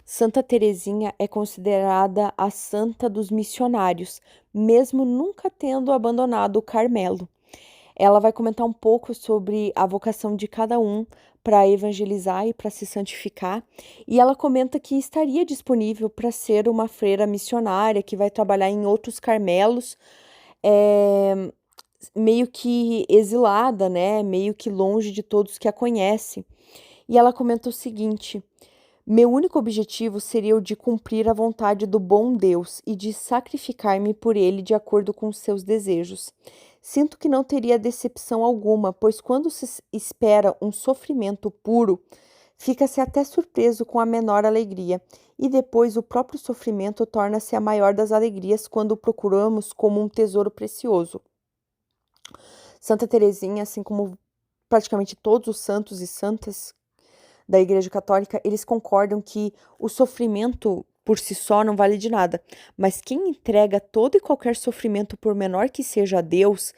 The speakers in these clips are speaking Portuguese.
Santa Teresinha é considerada a santa dos missionários, mesmo nunca tendo abandonado o Carmelo. Ela vai comentar um pouco sobre a vocação de cada um para evangelizar e para se santificar, e ela comenta que estaria disponível para ser uma freira missionária que vai trabalhar em outros Carmelos, eh, meio que exilada, né? Meio que longe de todos que a conhecem. E ela comenta o seguinte: meu único objetivo seria o de cumprir a vontade do bom Deus e de sacrificar-me por ele de acordo com os seus desejos. Sinto que não teria decepção alguma, pois quando se espera um sofrimento puro, fica-se até surpreso com a menor alegria, e depois o próprio sofrimento torna-se a maior das alegrias quando o procuramos como um tesouro precioso. Santa Teresinha, assim como praticamente todos os santos e santas da Igreja Católica, eles concordam que o sofrimento por si só não vale de nada, mas quem entrega todo e qualquer sofrimento, por menor que seja a Deus,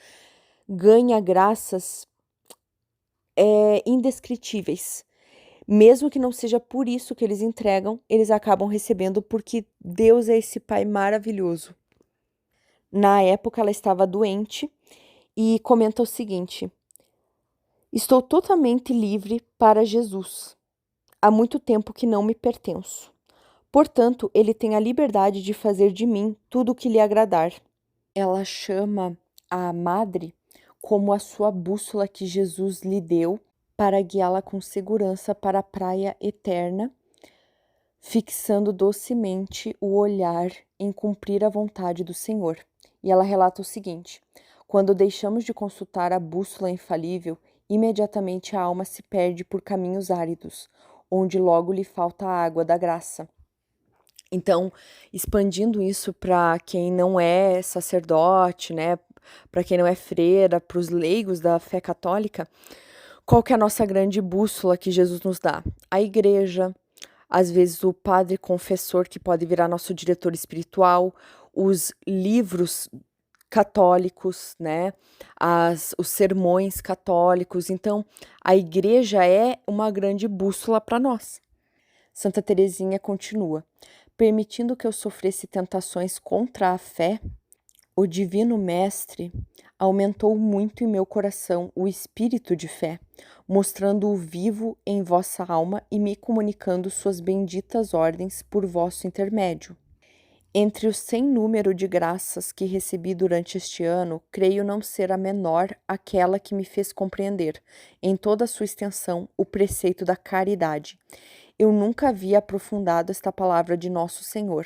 ganha graças indescritíveis. Mesmo que não seja por isso que eles entregam, eles acabam recebendo porque Deus é esse Pai maravilhoso. Na época, ela estava doente e comenta o seguinte: estou totalmente livre para Jesus. Há muito tempo que não me pertenço. Portanto, ele tem a liberdade de fazer de mim tudo o que lhe agradar. Ela chama a madre como a sua bússola que Jesus lhe deu para guiá-la com segurança para a praia eterna, fixando docemente o olhar em cumprir a vontade do Senhor. E ela relata o seguinte: quando deixamos de consultar a bússola infalível, imediatamente a alma se perde por caminhos áridos, onde logo lhe falta a água da graça. Então, expandindo isso para quem não é sacerdote, né, para quem não é freira, para os leigos da fé católica, qual que é a nossa grande bússola que Jesus nos dá? A igreja, às vezes o padre confessor que pode virar nosso diretor espiritual, os livros católicos, né, os sermões católicos. Então, a igreja é uma grande bússola para nós. Santa Teresinha continua: permitindo que eu sofresse tentações contra a fé, o Divino Mestre aumentou muito em meu coração o espírito de fé, mostrando-o vivo em vossa alma e me comunicando suas benditas ordens por vosso intermédio. Entre o sem número de graças que recebi durante este ano, creio não ser a menor aquela que me fez compreender, em toda a sua extensão, o preceito da caridade. Eu nunca havia aprofundado esta palavra de nosso Senhor.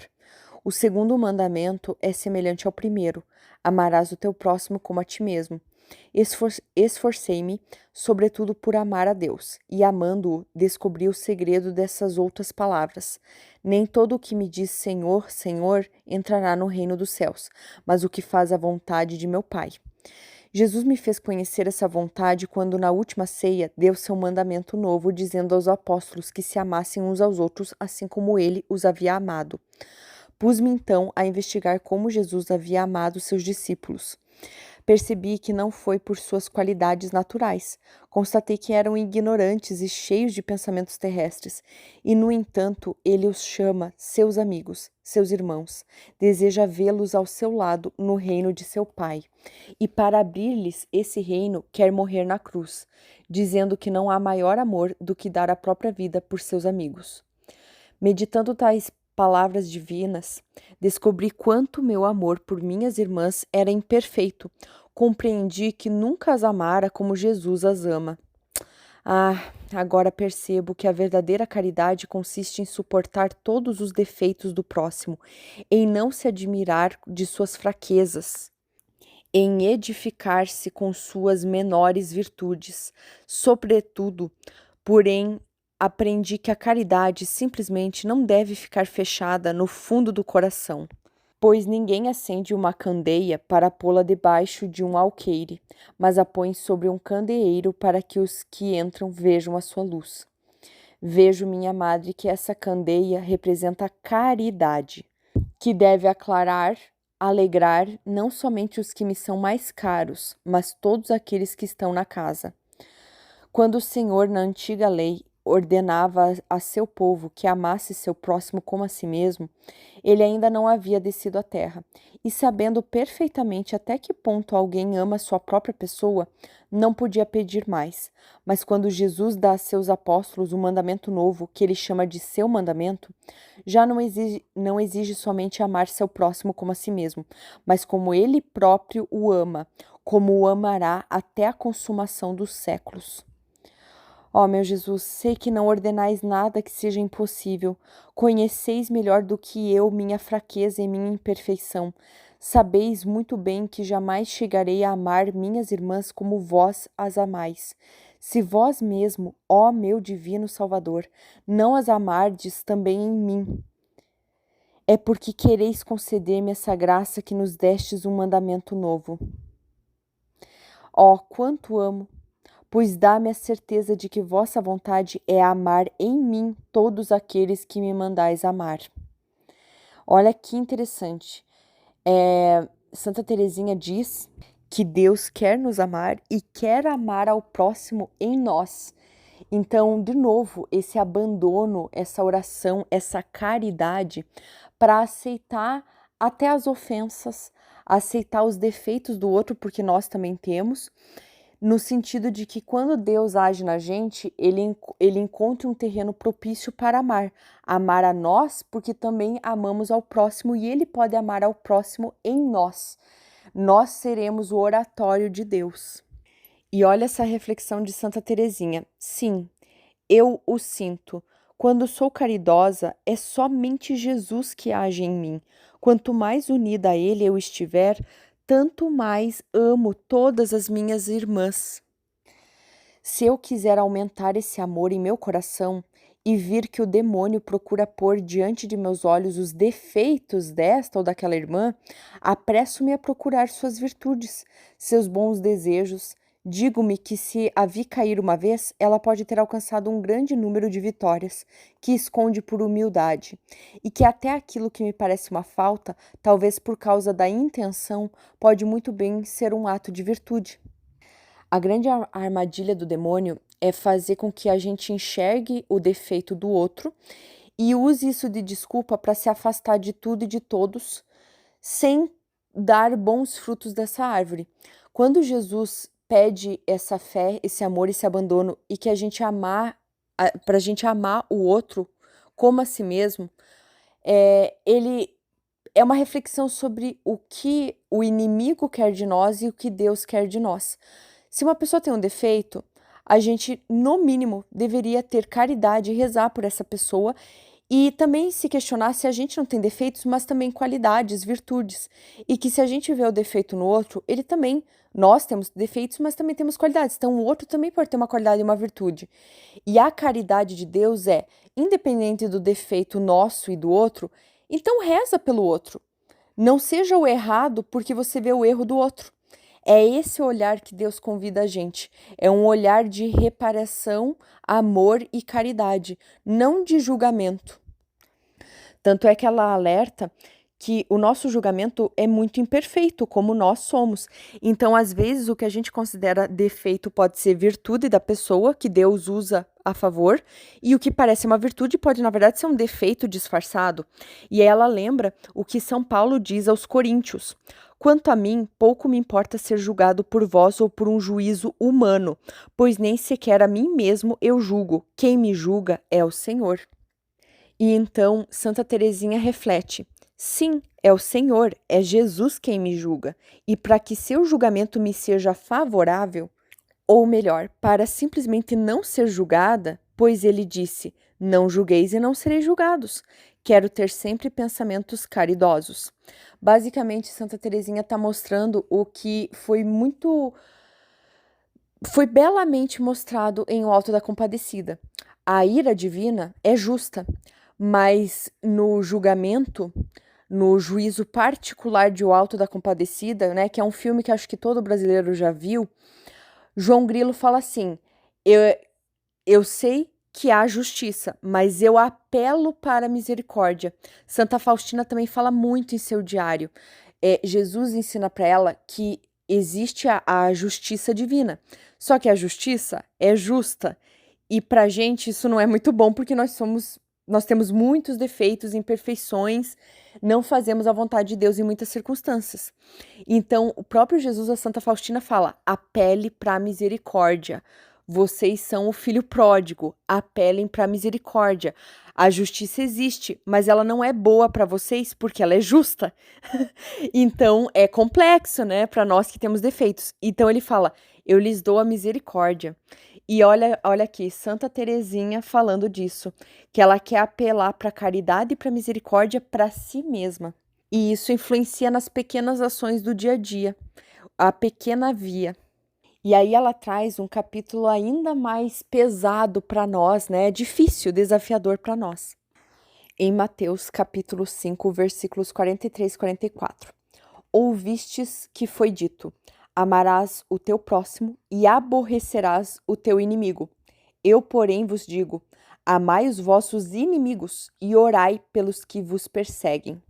O segundo mandamento é semelhante ao primeiro: amarás o teu próximo como a ti mesmo. Esforcei-me, sobretudo, por amar a Deus, e amando-o, descobri o segredo dessas outras palavras. Nem todo o que me diz Senhor, Senhor, entrará no reino dos céus, mas o que faz a vontade de meu Pai. Jesus me fez conhecer essa vontade quando, na última ceia, deu seu mandamento novo, dizendo aos apóstolos que se amassem uns aos outros, assim como ele os havia amado. Pus-me então a investigar como Jesus havia amado seus discípulos. Percebi que não foi por suas qualidades naturais. Constatei que eram ignorantes e cheios de pensamentos terrestres, e, no entanto, ele os chama seus amigos, seus irmãos. Deseja vê-los ao seu lado no reino de seu Pai. E para abrir-lhes esse reino, quer morrer na cruz, dizendo que não há maior amor do que dar a própria vida por seus amigos. Meditando tais palavras divinas, descobri quanto meu amor por minhas irmãs era imperfeito. Compreendi que nunca as amara como Jesus as ama. Agora percebo que a verdadeira caridade consiste em suportar todos os defeitos do próximo, em não se admirar de suas fraquezas, em edificar-se com suas menores virtudes. Sobretudo, porém, aprendi que a caridade simplesmente não deve ficar fechada no fundo do coração, pois ninguém acende uma candeia para pô-la debaixo de um alqueire, mas a põe sobre um candeeiro para que os que entram vejam a sua luz. Vejo, minha madre, que essa candeia representa a caridade, que deve aclarar, alegrar não somente os que me são mais caros, mas todos aqueles que estão na casa. Quando o Senhor, na antiga lei, ordenava a seu povo que amasse seu próximo como a si mesmo, ele ainda não havia descido à terra. E sabendo perfeitamente até que ponto alguém ama sua própria pessoa, não podia pedir mais. Mas quando Jesus dá a seus apóstolos um mandamento novo, que ele chama de seu mandamento, já não exige somente amar seu próximo como a si mesmo, mas como ele próprio o ama, como o amará até a consumação dos séculos. Ó meu Jesus, sei que não ordenais nada que seja impossível. Conheceis melhor do que eu minha fraqueza e minha imperfeição. Sabeis muito bem que jamais chegarei a amar minhas irmãs como vós as amais. Se vós mesmo, ó meu divino Salvador, não as amardes também em mim, é porque quereis conceder-me essa graça que nos destes um mandamento novo. Ó, quanto amo! Pois dá-me a certeza de que vossa vontade é amar em mim todos aqueles que me mandais amar. Olha que interessante. Santa Teresinha diz que Deus quer nos amar e quer amar ao próximo em nós. Então, de novo, esse abandono, essa oração, essa caridade para aceitar até as ofensas, aceitar os defeitos do outro, porque nós também temos, no sentido de que quando Deus age na gente, ele encontra um terreno propício para amar. Amar a nós, porque também amamos ao próximo e ele pode amar ao próximo em nós. Nós seremos o oratório de Deus. E olha essa reflexão de Santa Teresinha. Sim, eu o sinto. Quando sou caridosa, é somente Jesus que age em mim. Quanto mais unida a Ele eu estiver, tanto mais amo todas as minhas irmãs. Se eu quiser aumentar esse amor em meu coração e vir que o demônio procura pôr diante de meus olhos os defeitos desta ou daquela irmã, apresso-me a procurar suas virtudes, seus bons desejos. Digo-me que se a vi cair uma vez, ela pode ter alcançado um grande número de vitórias, que esconde por humildade, e que até aquilo que me parece uma falta, talvez por causa da intenção, pode muito bem ser um ato de virtude. A grande armadilha do demônio é fazer com que a gente enxergue o defeito do outro e use isso de desculpa para se afastar de tudo e de todos, sem dar bons frutos dessa árvore. Quando Jesus pede essa fé, esse amor, esse abandono e que a gente para a gente amar o outro como a si mesmo, ele é uma reflexão sobre o que o inimigo quer de nós e o que Deus quer de nós. Se uma pessoa tem um defeito, a gente, no mínimo, deveria ter caridade e rezar por essa pessoa e também se questionar se a gente não tem defeitos, mas também qualidades, virtudes. E que se a gente vê o defeito no outro, nós temos defeitos, mas também temos qualidades. Então o outro também pode ter uma qualidade e uma virtude. E a caridade de Deus é, independente do defeito nosso e do outro, então reza pelo outro. Não seja o errado porque você vê o erro do outro. É esse olhar que Deus convida a gente. É um olhar de reparação, amor e caridade, não de julgamento. Tanto é que ela alerta que o nosso julgamento é muito imperfeito, como nós somos. Então, às vezes, o que a gente considera defeito pode ser virtude da pessoa, que Deus usa a favor, e o que parece uma virtude pode, na verdade, ser um defeito disfarçado. E ela lembra o que São Paulo diz aos Coríntios: quanto a mim, pouco me importa ser julgado por vós ou por um juízo humano, pois nem sequer a mim mesmo eu julgo. Quem me julga é o Senhor. E então Santa Teresinha reflete: sim, é o Senhor, é Jesus quem me julga. E para que seu julgamento me seja favorável, ou melhor, para simplesmente não ser julgada, pois ele disse: não julgueis e não sereis julgados. Quero ter sempre pensamentos caridosos. Basicamente, Santa Teresinha está mostrando o que foi belamente mostrado em O Alto da Compadecida. A ira divina é justa, mas no julgamento, no juízo particular de O Alto da Compadecida, né, que é um filme que acho que todo brasileiro já viu, João Grilo fala assim: eu sei que há justiça, mas eu apelo para a misericórdia. Santa Faustina também fala muito em seu diário. Jesus ensina para ela que existe a justiça divina, só que a justiça é justa E pra gente isso não é muito bom, porque nós temos muitos defeitos, imperfeições, não fazemos a vontade de Deus em muitas circunstâncias. Então, o próprio Jesus, a Santa Faustina fala: apele para a misericórdia. Vocês são o filho pródigo, apelem para a misericórdia. A justiça existe, mas ela não é boa para vocês porque ela é justa. Então, é complexo, né, para nós que temos defeitos. Então, ele fala: eu lhes dou a misericórdia. E olha aqui, Santa Teresinha falando disso, que ela quer apelar para a caridade e para a misericórdia para si mesma. E isso influencia nas pequenas ações do dia a dia, a pequena via. E aí ela traz um capítulo ainda mais pesado para nós, né? Difícil, desafiador para nós. Em Mateus capítulo 5, versículos 43 e 44. Ouvistes que foi dito: amarás o teu próximo e aborrecerás o teu inimigo. Eu, porém, vos digo: amai os vossos inimigos e orai pelos que vos perseguem.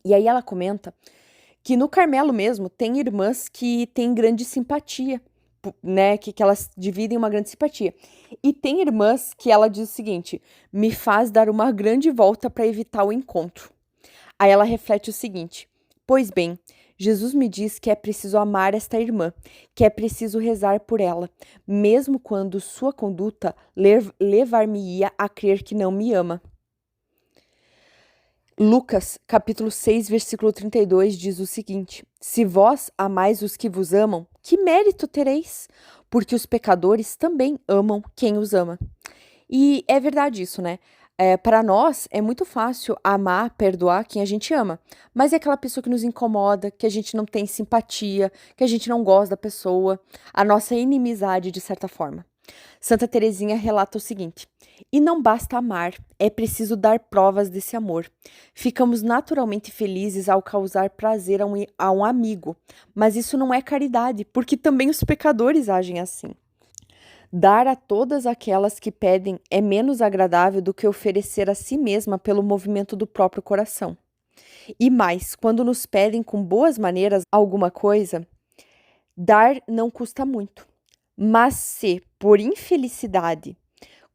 E aí ela comenta que no Carmelo mesmo tem irmãs que têm grande simpatia, né? Que elas dividem uma grande simpatia. E tem irmãs que ela diz o seguinte: me faz dar uma grande volta para evitar o encontro. Aí ela reflete o seguinte: pois bem, Jesus me diz que é preciso amar esta irmã, que é preciso rezar por ela, mesmo quando sua conduta levar-me-ia a crer que não me ama. Lucas, capítulo 6, versículo 32, diz o seguinte: se vós amais os que vos amam, que mérito tereis? Porque os pecadores também amam quem os ama. E é verdade isso, né? Para nós é muito fácil amar, perdoar quem a gente ama, mas é aquela pessoa que nos incomoda, que a gente não tem simpatia, que a gente não gosta da pessoa, a nossa inimizade de certa forma. Santa Teresinha relata o seguinte: e não basta amar, é preciso dar provas desse amor. Ficamos naturalmente felizes ao causar prazer a um amigo, mas isso não é caridade, porque também os pecadores agem assim. Dar a todas aquelas que pedem é menos agradável do que oferecer a si mesma pelo movimento do próprio coração. E mais, quando nos pedem com boas maneiras alguma coisa, dar não custa muito. Mas se, por infelicidade,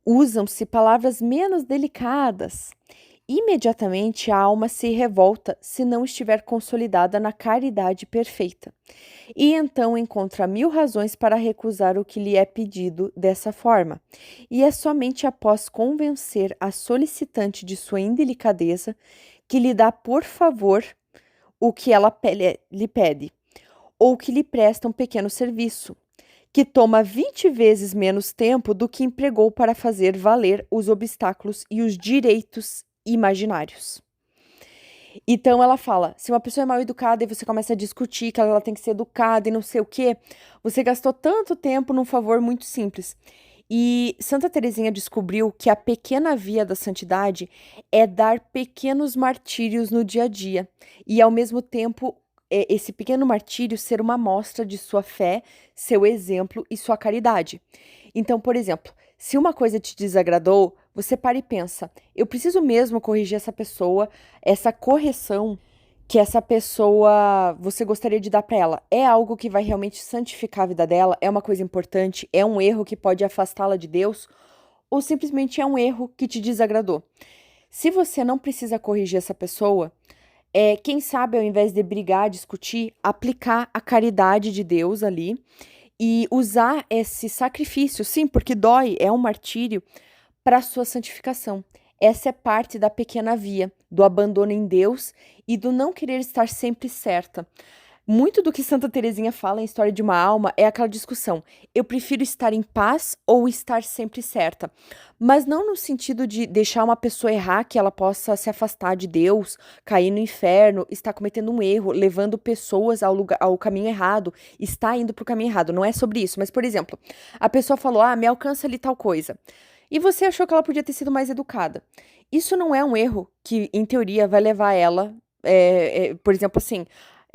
usam-se palavras menos delicadas, imediatamente a alma se revolta se não estiver consolidada na caridade perfeita. E então encontra 1000 razões para recusar o que lhe é pedido dessa forma. E é somente após convencer a solicitante de sua indelicadeza que lhe dá por favor o que ela lhe pede, ou que lhe presta um pequeno serviço, que toma 20 vezes menos tempo do que empregou para fazer valer os obstáculos e os direitos imaginários. Então ela fala: se uma pessoa é mal educada e você começa a discutir que ela tem que ser educada e não sei o quê, você gastou tanto tempo num favor muito simples. E Santa Teresinha descobriu que a pequena via da santidade é dar pequenos martírios no dia a dia e, ao mesmo tempo, esse pequeno martírio ser uma mostra de sua fé, seu exemplo e sua caridade. Então, por exemplo, se uma coisa te desagradou, você para e pensa: eu preciso mesmo corrigir essa pessoa, essa correção que essa pessoa você gostaria de dar para ela é algo que vai realmente santificar a vida dela? É uma coisa importante? É um erro que pode afastá-la de Deus? Ou simplesmente é um erro que te desagradou? Se você não precisa corrigir essa pessoa, quem sabe, ao invés de brigar, discutir, aplicar a caridade de Deus ali e usar esse sacrifício, sim, porque dói, é um martírio, para a sua santificação. Essa é parte da pequena via, do abandono em Deus e do não querer estar sempre certa. Muito do que Santa Teresinha fala em História de uma Alma é aquela discussão: eu prefiro estar em paz ou estar sempre certa? Mas não no sentido de deixar uma pessoa errar, que ela possa se afastar de Deus, cair no inferno, estar cometendo um erro, levando pessoas ao caminho errado, está indo para o caminho errado. Não é sobre isso. Mas, por exemplo, a pessoa falou: me alcança ali tal coisa. E você achou que ela podia ter sido mais educada. Isso não é um erro que, em teoria, vai levar ela, por exemplo, assim.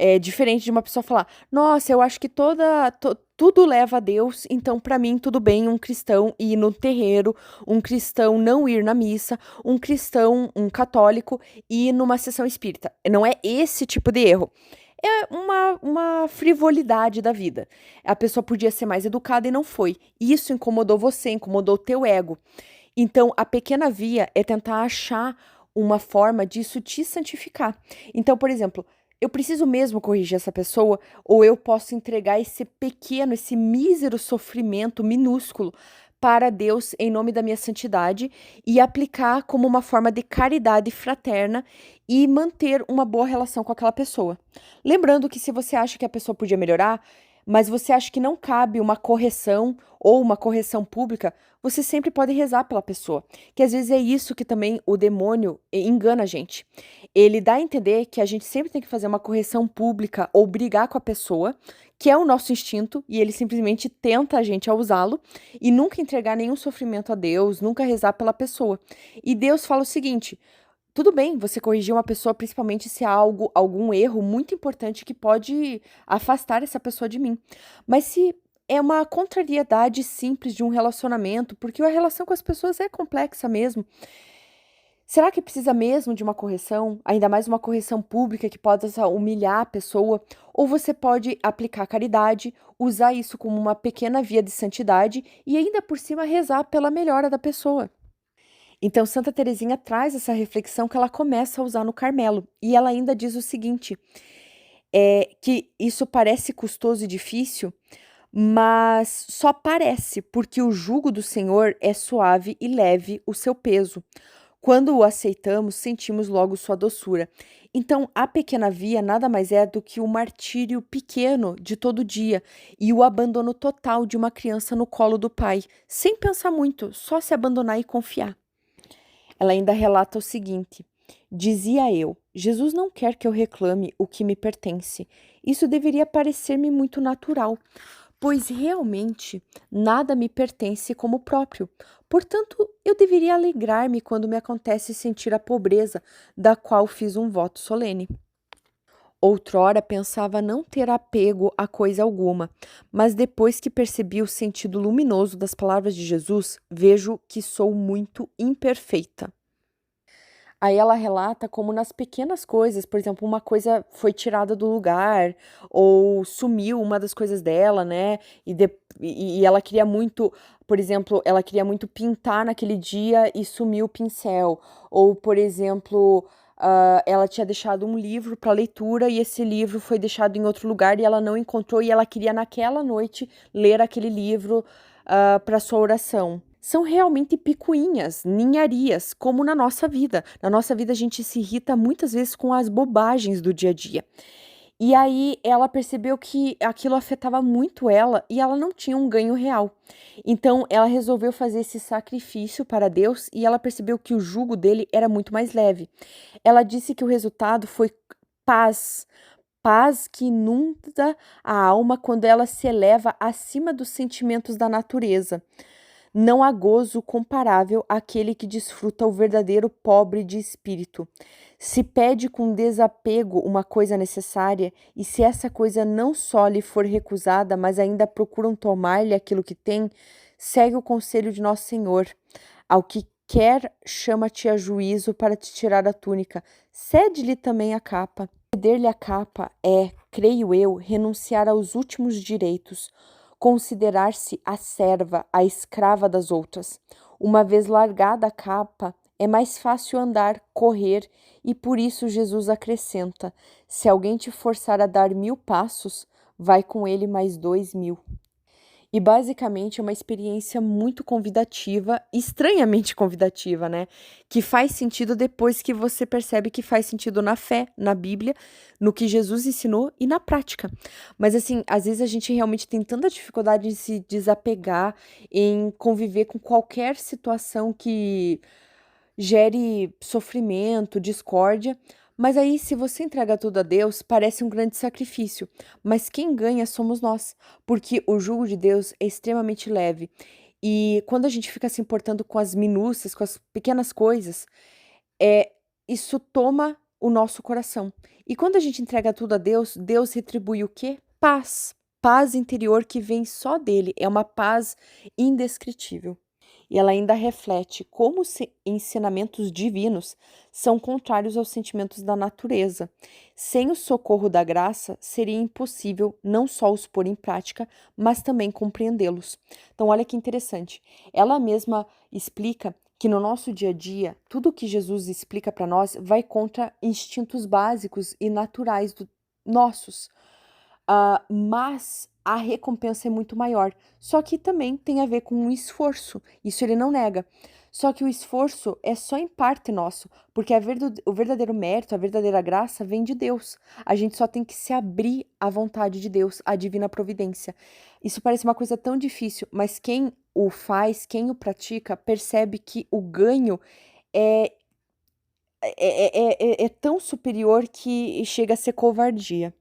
É diferente de uma pessoa falar: nossa, eu acho que tudo leva a Deus, então para mim tudo bem um cristão ir no terreiro, um cristão não ir na missa, um cristão, um católico ir numa sessão espírita. Não é esse tipo de erro. é uma frivolidade da vida. A pessoa podia ser mais educada e não foi. Isso incomodou você, incomodou o teu ego. Então, a pequena via é tentar achar uma forma disso te santificar. Então, por exemplo, eu preciso mesmo corrigir essa pessoa, ou eu posso entregar esse pequeno, esse mísero sofrimento minúsculo para Deus em nome da minha santidade e aplicar como uma forma de caridade fraterna e manter uma boa relação com aquela pessoa. Lembrando que se você acha que a pessoa podia melhorar, mas você acha que não cabe uma correção ou uma correção pública, você sempre pode rezar pela pessoa. Que às vezes é isso que também o demônio engana a gente. Ele dá a entender que a gente sempre tem que fazer uma correção pública ou brigar com a pessoa, que é o nosso instinto, e ele simplesmente tenta a gente a usá-lo e nunca entregar nenhum sofrimento a Deus, nunca rezar pela pessoa. E Deus fala o seguinte: tudo bem você corrigir uma pessoa, principalmente se há algum erro muito importante que pode afastar essa pessoa de mim. Mas se é uma contrariedade simples de um relacionamento, porque a relação com as pessoas é complexa mesmo. Será que precisa mesmo de uma correção? Ainda mais uma correção pública que possa humilhar a pessoa? Ou você pode aplicar caridade, usar isso como uma pequena via de santidade e ainda por cima rezar pela melhora da pessoa? Então, Santa Teresinha traz essa reflexão que ela começa a usar no Carmelo. E ela ainda diz o seguinte: que isso parece custoso e difícil, mas só parece, porque o jugo do Senhor é suave e leve o seu peso. Quando o aceitamos, sentimos logo sua doçura. Então, a pequena via nada mais é do que o martírio pequeno de todo dia e o abandono total de uma criança no colo do pai, sem pensar muito, só se abandonar e confiar. Ela ainda relata o seguinte: dizia eu, Jesus não quer que eu reclame o que me pertence. Isso deveria parecer-me muito natural, pois realmente nada me pertence como próprio. Portanto, eu deveria alegrar-me quando me acontece sentir a pobreza da qual fiz um voto solene. Outrora pensava não ter apego a coisa alguma, mas depois que percebi o sentido luminoso das palavras de Jesus, vejo que sou muito imperfeita. Aí ela relata como nas pequenas coisas, por exemplo, uma coisa foi tirada do lugar ou sumiu uma das coisas dela, né? E ela queria muito, por exemplo, ela queria muito pintar naquele dia e sumiu o pincel. Ou, por exemplo, ela tinha deixado um livro para leitura e esse livro foi deixado em outro lugar e ela não encontrou e ela queria naquela noite ler aquele livro, para sua oração. São realmente picuinhas, ninharias, como na nossa vida. Na nossa vida a gente se irrita muitas vezes com as bobagens do dia a dia. E aí ela percebeu que aquilo afetava muito ela e ela não tinha um ganho real. Então ela resolveu fazer esse sacrifício para Deus e ela percebeu que o jugo dele era muito mais leve. Ela disse que o resultado foi paz. Paz que inunda a alma quando ela se eleva acima dos sentimentos da natureza. Não há gozo comparável àquele que desfruta o verdadeiro pobre de espírito. Se pede com desapego uma coisa necessária, e se essa coisa não só lhe for recusada, mas ainda procuram tomar-lhe aquilo que tem, segue o conselho de Nosso Senhor. Ao que quer, chama-te a juízo para te tirar a túnica. Cede-lhe também a capa. Ceder-lhe a capa é, creio eu, renunciar aos últimos direitos, considerar-se a serva, a escrava das outras. Uma vez largada a capa, é mais fácil andar, correr, e por isso Jesus acrescenta: se alguém te forçar a dar 1000 passos, vai com ele mais 2000. E basicamente é uma experiência muito convidativa, estranhamente convidativa, né? Que faz sentido depois que você percebe que faz sentido na fé, na Bíblia, no que Jesus ensinou e na prática. Mas assim, às vezes a gente realmente tem tanta dificuldade em se desapegar, em conviver com qualquer situação que gere sofrimento, discórdia. Mas aí, se você entrega tudo a Deus, parece um grande sacrifício. Mas quem ganha somos nós, porque o jugo de Deus é extremamente leve. E quando a gente fica se importando com as minúcias, com as pequenas coisas, isso toma o nosso coração. E quando a gente entrega tudo a Deus, Deus retribui o quê? Paz. Paz interior que vem só dele. É uma paz indescritível. E ela ainda reflete como os ensinamentos divinos são contrários aos sentimentos da natureza. Sem o socorro da graça, seria impossível não só os pôr em prática, mas também compreendê-los. Então, olha que interessante. Ela mesma explica que no nosso dia a dia, tudo que Jesus explica para nós vai contra instintos básicos e naturais nossos. Mas a recompensa é muito maior. Só que também tem a ver com o esforço. Isso ele não nega. Só que o esforço é só em parte nosso, porque o verdadeiro mérito, a verdadeira graça vem de Deus. A gente só tem que se abrir à vontade de Deus, à divina providência. Isso parece uma coisa tão difícil, mas quem o faz, quem o pratica, percebe que o ganho é, é tão superior que chega a ser covardia.